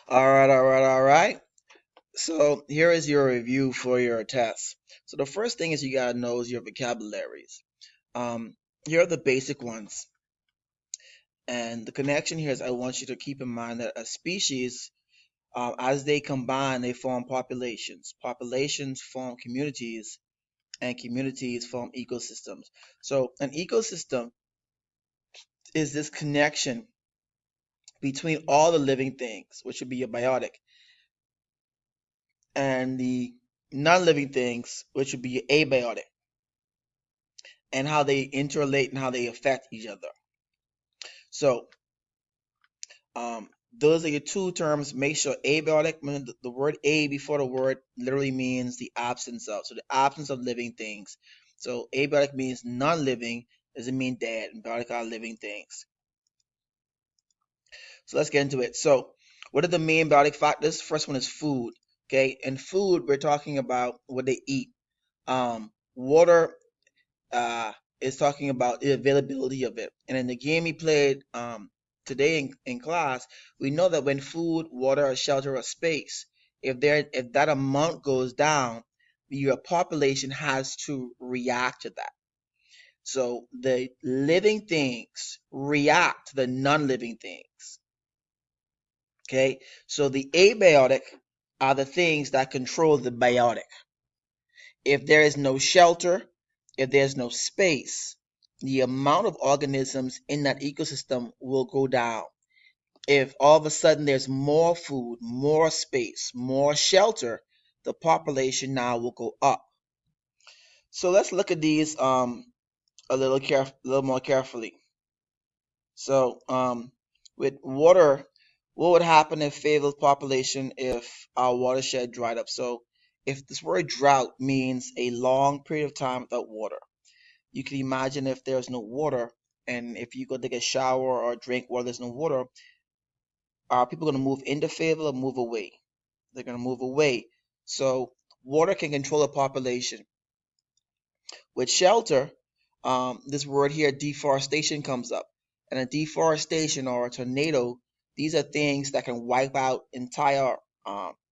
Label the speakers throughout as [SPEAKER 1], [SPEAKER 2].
[SPEAKER 1] All right. So here is your review for your test. So the first thing is you gotta know is your vocabularies. Um, Here are the basic ones. And the connection here is I want you to keep in mind that a species, as they combine, they form populations. Populations form communities, and communities form ecosystems. So an ecosystem is this connection between all the living things, which would be a biotic, and the non-living things, which would be abiotic, and how they interrelate and how they affect each other. So, those are your two terms. Make sure abiotic, meaning the word a before the word literally means the absence of. So the absence of living things. So abiotic means non-living, doesn't mean dead. And biotic are living things. So let's get into it. So what are the main biotic factors? First one is food. Okay, and food we're talking about what they eat. Water uh, is talking about the availability of it. And in the game he played today in class, we know that when food, water, or shelter, or space, if that amount goes down, your population has to react to that. So the living things react to the non-living things. Okay, so the abiotic are the things that control the biotic. If there is no shelter, if there's no space, the amount of organisms in that ecosystem will go down. If all of a sudden there's more food, more space, more shelter, the population now will go up. So let's look at these a little more carefully. So with water, what would happen if failed population if our watershed dried up? So if this word drought means a long period of time without water, you can imagine if there's no water, and if you go take a shower or drink while there's no water, are people going to move into favor or move away? They're going to move away. So water can control a population. With shelter, this word here, deforestation, comes up. And a deforestation or a tornado, these are things that can wipe out entire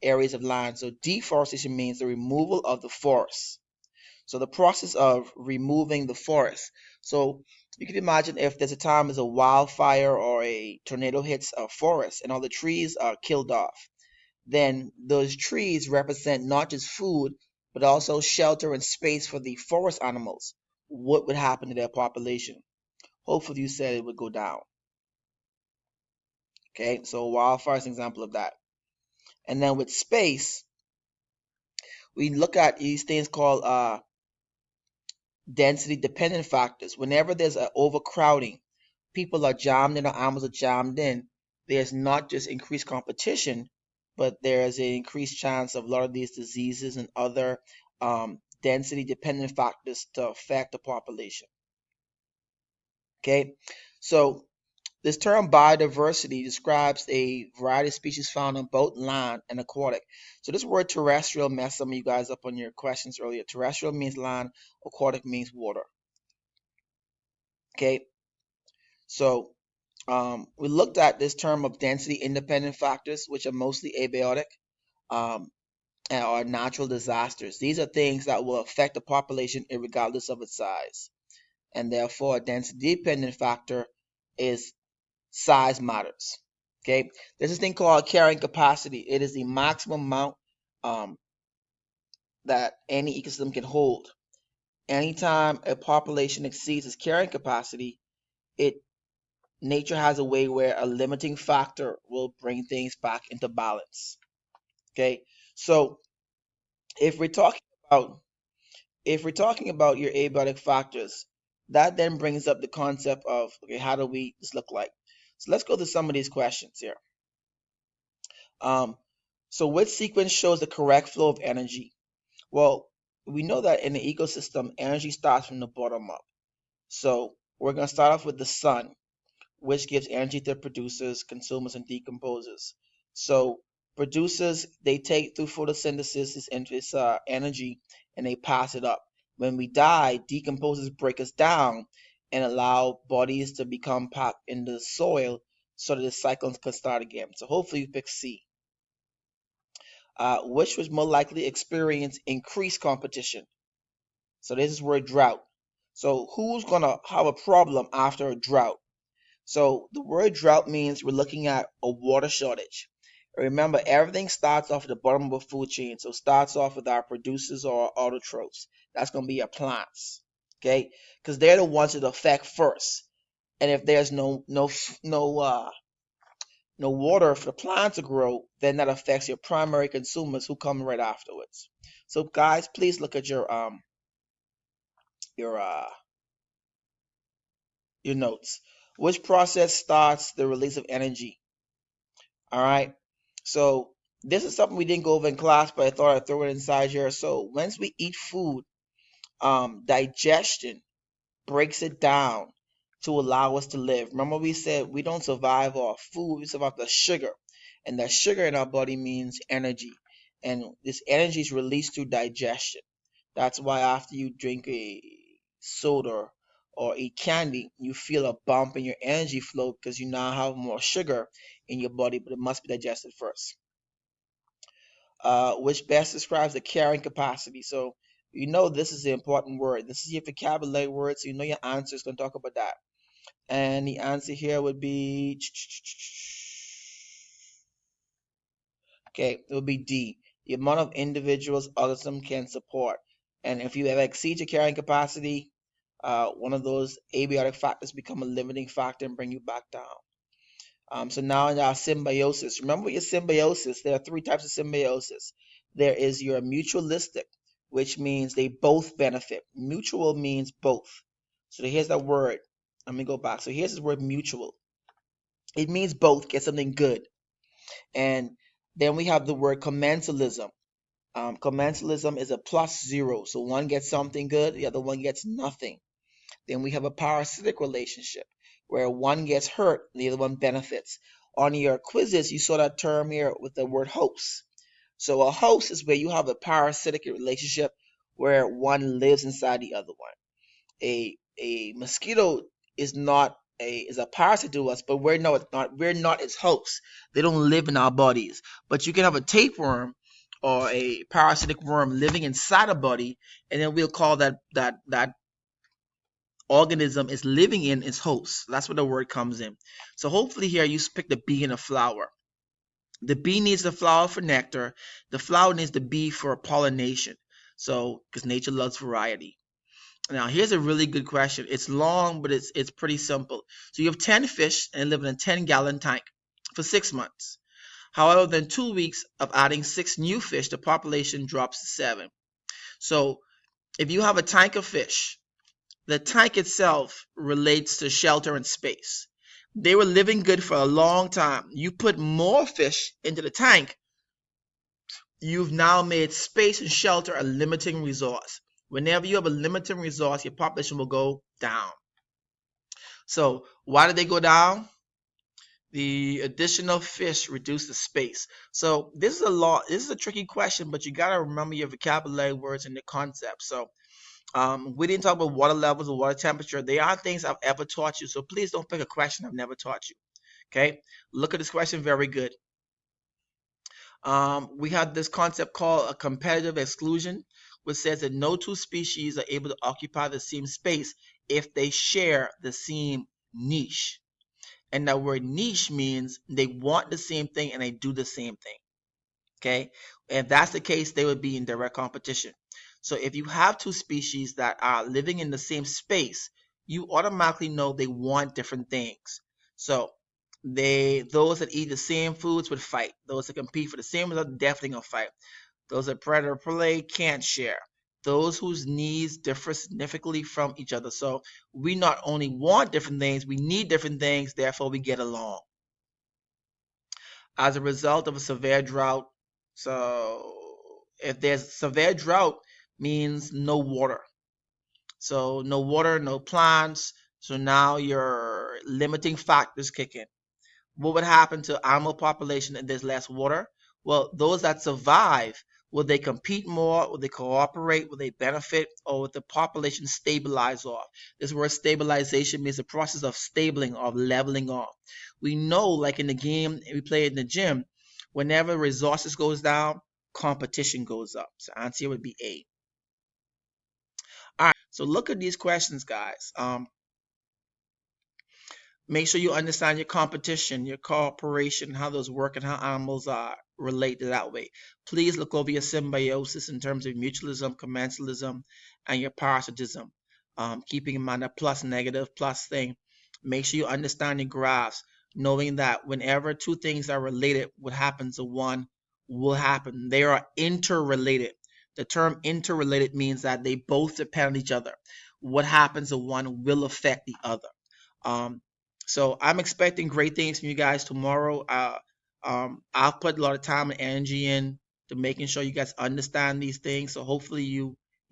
[SPEAKER 1] areas of land. So deforestation means the removal of the forest. So the process of removing the forest. So you can imagine if there's a time as a wildfire or a tornado hits a forest and all the trees are killed off, then those trees represent not just food, but also shelter and space for the forest animals. What would happen to their population? Hopefully you said it would go down. Okay, so wildfire is an example of that. And then with space, we look at these things called density dependent factors. Whenever there's an overcrowding, people are jammed in or animals are jammed in, there's not just increased competition, but there's an increased chance of a lot of these diseases and other density dependent factors to affect the population. Okay, so this term biodiversity describes a variety of species found on both land and aquatic. So this word terrestrial messed some of you guys up on your questions earlier. Terrestrial means land, aquatic means water. Okay, so we looked at this term of density independent factors, which are mostly abiotic um, and are natural disasters. These are things that will affect the population regardless of its size. And therefore, a density dependent factor is size matters. Okay, there's this thing called carrying capacity. It is the maximum amount um, that any ecosystem can hold. Anytime a population exceeds its carrying capacity, it nature has a way where a limiting factor will bring things back into balance. Okay, so if we're talking about if we're talking about your abiotic factors, that then brings up the concept of okay, how do we this look like? So let's go to some of these questions here. Um, so which sequence shows the correct flow of energy? Well, we know that in the ecosystem, energy starts from the bottom up. So we're going to start off with the sun, which gives energy to producers, consumers, and decomposers. So producers, they take through photosynthesis this into this energy and they pass it up. When we die, decomposers break us down and allow bodies to become packed in the soil so that the cycle can start again. So hopefully you pick C. which was more likely experience increased competition. So this is where drought. So who's gonna have a problem after a drought? So the word drought means we're looking at a water shortage. Remember, everything starts off at the bottom of a food chain. So it starts off with our producers or autotrophs. That's going to be our plants, okay? Because they're the ones that affect first. And if there's no water for the plant to grow, then that affects your primary consumers who come right afterwards. So guys, please look at your uh your notes. Which process starts the release of energy? All right. So this is something we didn't go over in class, but I thought I'd throw it inside here. So once we eat food, digestion breaks it down to allow us to live. Remember we said we don't survive off food, we survive the sugar. And the sugar in our body means energy. And this energy is released through digestion. That's why after you drink a soda or eat candy, you feel a bump in your energy flow because you now have more sugar in your body, but it must be digested first. Which best describes the carrying capacity. So you know this is the important word. This is your vocabulary word, so you know your answer is going to talk about that. And the answer here would be okay. It would be D. The amount of individuals organism can support. And if you ever exceed your carrying capacity, one of those abiotic factors become a limiting factor and bring you back down. So now in our symbiosis, remember your symbiosis, there are three types of symbiosis. There is your mutualistic, which means they both benefit. Mutual means both. So here's that word. Let me go back. So here's the word mutual. It means both get something good. And then we have the word commensalism. Commensalism is a plus zero. So one gets something good, the other one gets nothing. Then we have a parasitic relationship where one gets hurt, the other one benefits. On your quizzes, you saw that term here with the word host. So a host is where you have a parasitic relationship where one lives inside the other one. A mosquito is a parasite to us, but we're not its hosts. They don't live in our bodies. But you can have a tapeworm or a parasitic worm living inside a body, and then we'll call that organism is living in its host. That's where the word comes in. So hopefully here you pick the bee in a flower. The bee needs the flower for nectar. The flower needs the bee for pollination. So because nature loves variety. Now here's a really good question. It's long, but it's pretty simple. So you have 10 fish and live in a 10-gallon tank for 6 months. However, within 2 weeks of adding 6 new fish, the population drops to 7. So if you have a tank of fish, the tank itself relates to shelter and space. They were living good for a long time. You put more fish into the tank, you've now made space and shelter a limiting resource. Whenever you have a limiting resource, your population will go down. So why did they go down? The additional fish reduce the space. So this is a tricky question, but you gotta remember your vocabulary words and the concept. So we didn't talk about water levels or water temperature. They aren't things I've ever taught you. So please don't pick a question I've never taught you. Okay? Look at this question very good. We have this concept called a competitive exclusion, which says that no two species are able to occupy the same space if they share the same niche. And that word niche means they want the same thing and they do the same thing. Okay? If that's the case, they would be in direct competition. So if you have two species that are living in the same space, you automatically know they want different things. So those that eat the same foods would fight. Those that compete for the same result definitely gonna fight. Those that predator prey can't share. Those whose needs differ significantly from each other. So we not only want different things, we need different things, therefore we get along. As a result of a severe drought, so if there's severe drought means no water. So no water, no plants. So now your limiting factors kick in. What would happen to animal population if there's less water? Well, those that survive, will they compete more? Will they cooperate? Will they benefit? Or will the population stabilize off? This word stabilization means the process of stabling, of leveling off. We know, like in the game we play in the gym, whenever resources goes down, competition goes up. So answer here would be A. All right, so look at these questions, guys. Make sure you understand your competition, your cooperation, how those work, and how animals are related that way. Please look over your symbiosis in terms of mutualism, commensalism, and your parasitism. Keeping in mind that plus negative plus thing. Make sure you understand your graphs, knowing that whenever two things are related, what happens to one will happen. They are interrelated. The term interrelated means that they both depend on each other. What happens to one will affect the other. Um, so I'm expecting great things from you guys tomorrow. I've put a lot of time and energy in to making sure you guys understand these things. So hopefully you